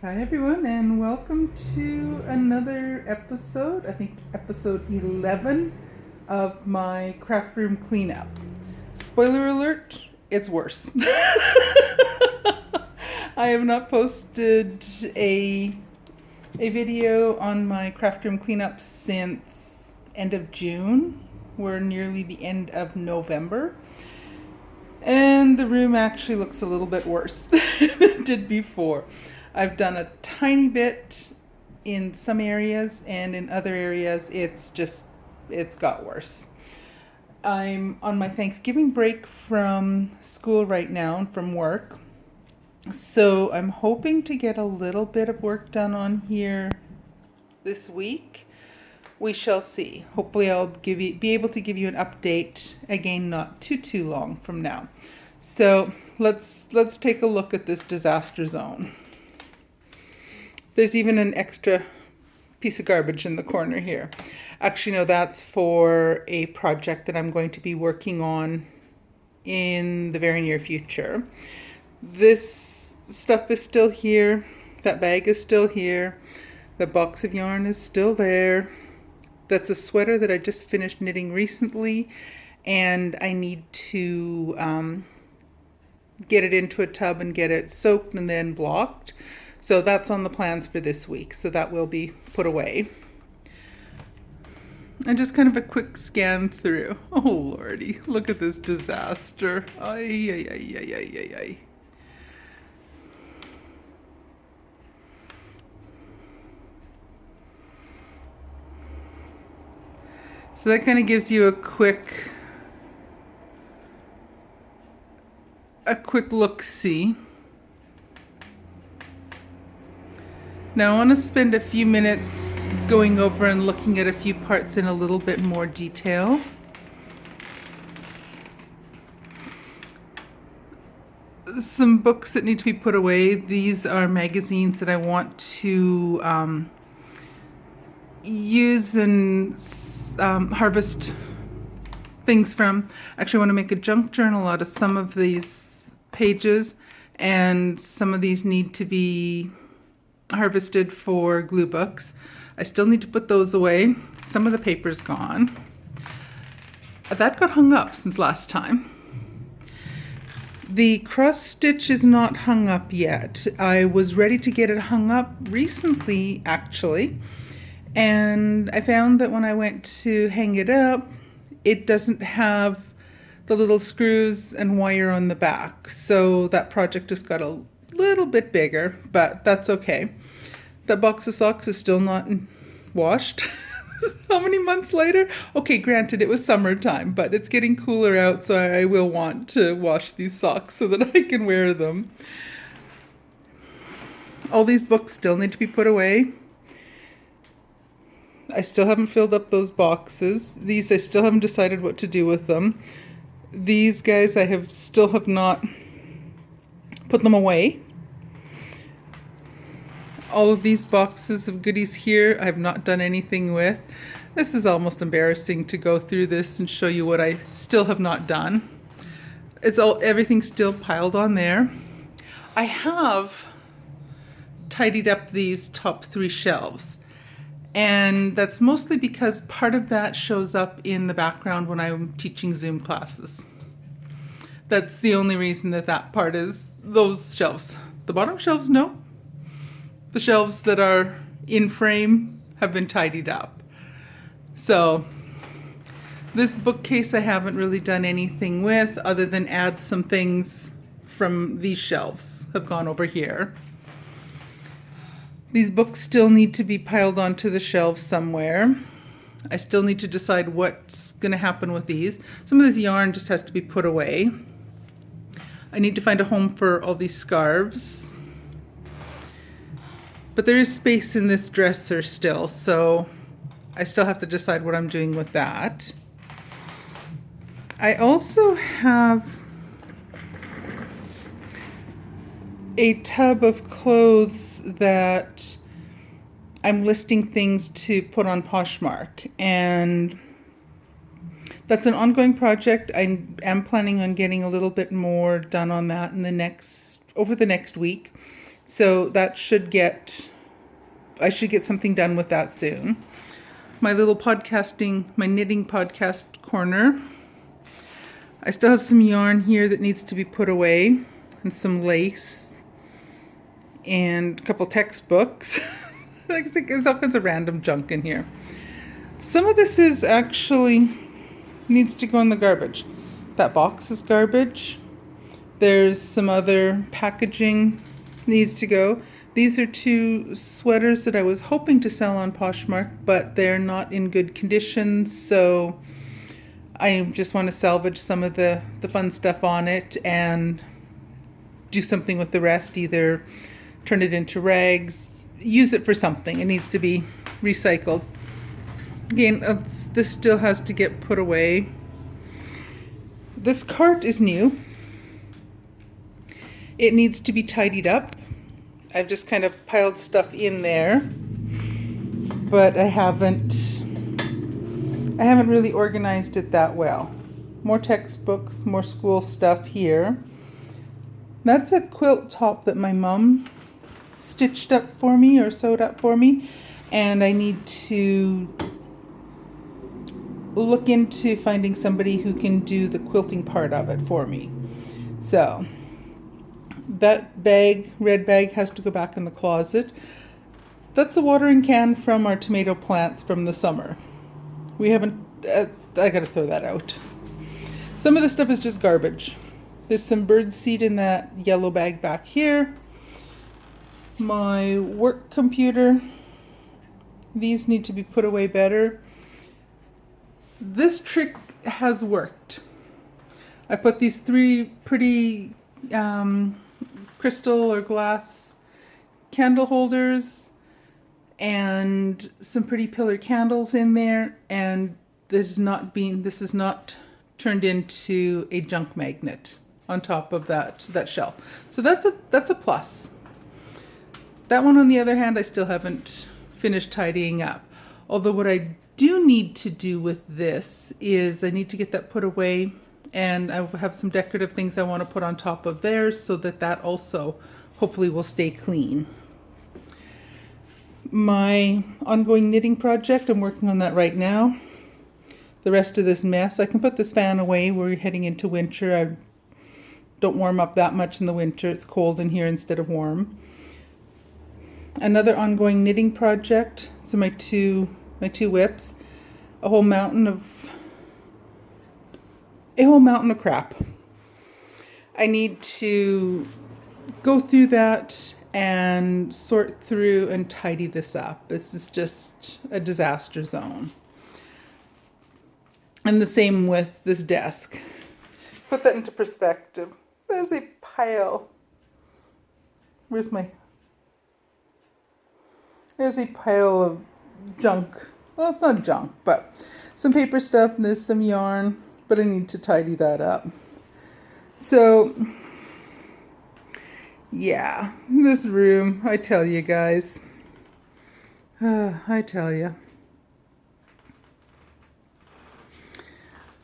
Hi everyone, and welcome to another episode, I think episode 11 of my craft room cleanup. Spoiler alert, it's worse. I have not posted a video on my craft room cleanup since end of June. We're nearly the end of November. And the room actually looks a little bit worse than it did before. I've done a tiny bit in some areas, and in other areas it's got worse. I'm on my Thanksgiving break from school right now, from work. So I'm hoping to get a little bit of work done on here this week. We shall see. Hopefully I'll be able to give you an update again not too long from now. So let's take a look at this disaster zone. There's even an extra piece of garbage in the corner here. Actually, no, that's for a project that I'm going to be working on in the very near future. This stuff is still here. That bag is still here. The box of yarn is still there. That's a sweater that I just finished knitting recently, and I need to get it into a tub and get it soaked and then blocked. So that's on the plans for this week, so that will be put away. And just kind of a quick scan through. Oh lordy, look at this disaster. Ay, ay, ay, ay, ay, ay, ay. So that kind of gives you a quick look-see. Now I want to spend a few minutes going over and looking at a few parts in a little bit more detail. Some books that need to be put away. These are magazines that I want to use and harvest things from. Actually, I want to make a junk journal out of some of these pages, and some of these need to be harvested for glue books. I still need to put those away. Some of the paper's gone. That got hung up since last time. The cross stitch is not hung up yet. I was ready to get it hung up recently, actually, and I found that when I went to hang it up, it doesn't have the little screws and wire on the back. So that project just got a little bit bigger, but that's okay. That box of socks is still not washed. How many months later? Okay, granted it was summertime, but it's getting cooler out, so I will want to wash these socks so that I can wear them. All these books still need to be put away. I still haven't filled up those boxes. These I still haven't decided what to do with them. These guys I still have not put them away. All of these boxes of goodies here I have not done anything with. This is almost embarrassing to go through this and show you what I still have not done. Everything's still piled on there. I have tidied up these top 3 shelves, and that's mostly because part of that shows up in the background when I'm teaching Zoom classes. That's the only reason that part is those shelves. The bottom shelves, no. The shelves that are in frame have been tidied up. So this bookcase I haven't really done anything with other than add some things from these shelves have gone over here. These books still need to be piled onto the shelves somewhere. I still need to decide what's going to happen with these. Some of this yarn just has to be put away. I need to find a home for all these scarves. But there is space in this dresser still, so I still have to decide what I'm doing with that. I also have a tub of clothes that I'm listing things to put on Poshmark, and that's an ongoing project. I am planning on getting a little bit more done on that over the next week. So that I should get something done with that soon. My little my knitting podcast corner. I still have some yarn here that needs to be put away, and some lace, and a couple textbooks. There's all kinds of random junk in here. Some of this is actually needs to go in the garbage. That box is garbage. There's some other packaging needs to go. These are 2 sweaters that I was hoping to sell on Poshmark, but they're not in good condition, so I just want to salvage some of the fun stuff on it and do something with the rest, either turn it into rags, use it for something. It needs to be recycled. Again, this still has to get put away. This cart is new. It needs to be tidied up. I've just kind of piled stuff in there, but I haven't really organized it that well. More textbooks, more school stuff here. That's a quilt top that my mom stitched up for me or sewed up for me, and I need to look into finding somebody who can do the quilting part of it for me. So that red bag, has to go back in the closet. That's a watering can from our tomato plants from the summer. We haven't, I gotta throw that out. Some of the stuff is just garbage. There's some bird seed in that yellow bag back here. My work computer, these need to be put away better. This trick has worked. I put these 3 pretty crystal or glass candle holders and some pretty pillar candles in there, and this is not turned into a junk magnet on top of that shelf. So that's a plus. That one, on the other hand, I still haven't finished tidying up. Although what I do need to do with this is I need to get that put away, and I have some decorative things I want to put on top of there so that also hopefully will stay clean. My ongoing knitting project, I'm working on that right now. The rest of this mess, I can put this fan away. We're heading into winter. I don't warm up that much in the winter. It's cold in here instead of warm. Another ongoing knitting project. So my two whips, a whole mountain of crap. I need to go through that and sort through and tidy this up. This is just a disaster zone. And the same with this desk. Put that into perspective. There's a pile. There's a pile of junk. Well, it's not junk, but some paper stuff, and there's some yarn, but I need to tidy that up. So, yeah, this room, I tell you guys. I tell you.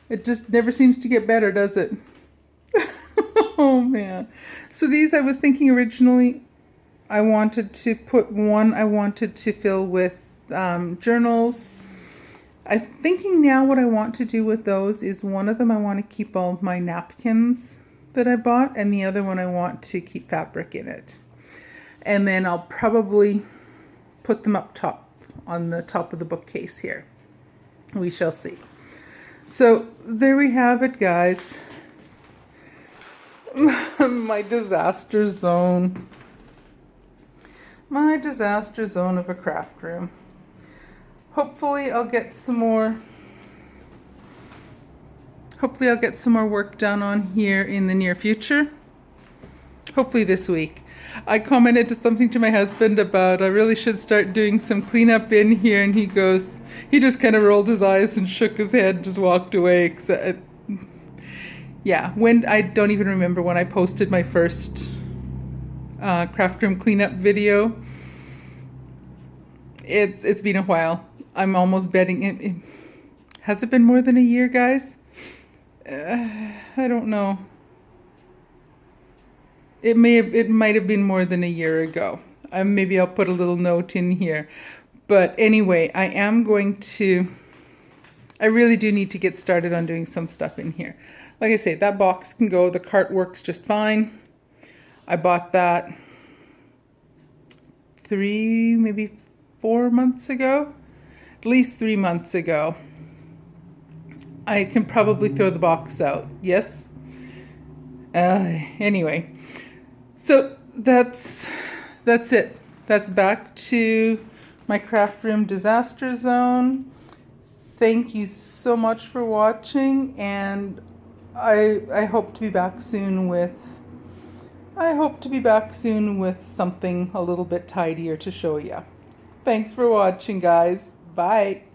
It just never seems to get better, does it? Oh, man. So these, I was thinking originally, I wanted to fill with journals. I'm thinking now what I want to do with those is one of them I want to keep all my napkins that I bought, and the other one I want to keep fabric in it. And then I'll probably put them up top on the top of the bookcase here. We shall see. So there we have it, guys. My disaster zone. My disaster zone of a craft room. Hopefully I'll get some more work done on here in the near future. Hopefully this week. I commented something to my husband about I really should start doing some cleanup in here, and he just kind of rolled his eyes and shook his head and just walked away. I don't even remember when I posted my first craft room cleanup video. It's been a while. I'm almost betting it. Has it been more than a year, guys? I don't know. It might have been more than a year ago. Maybe I'll put a little note in here. But anyway, I really do need to get started on doing some stuff in here. Like I say, that box can go. The cart works just fine. I bought that maybe 4 months ago. At least 3 months ago. I can probably throw the box out. Yes? Anyway. So that's it. That's back to my craft room disaster zone. Thank you so much for watching, and I hope to be back soon with something a little bit tidier to show you. Thanks for watching, guys. Bye.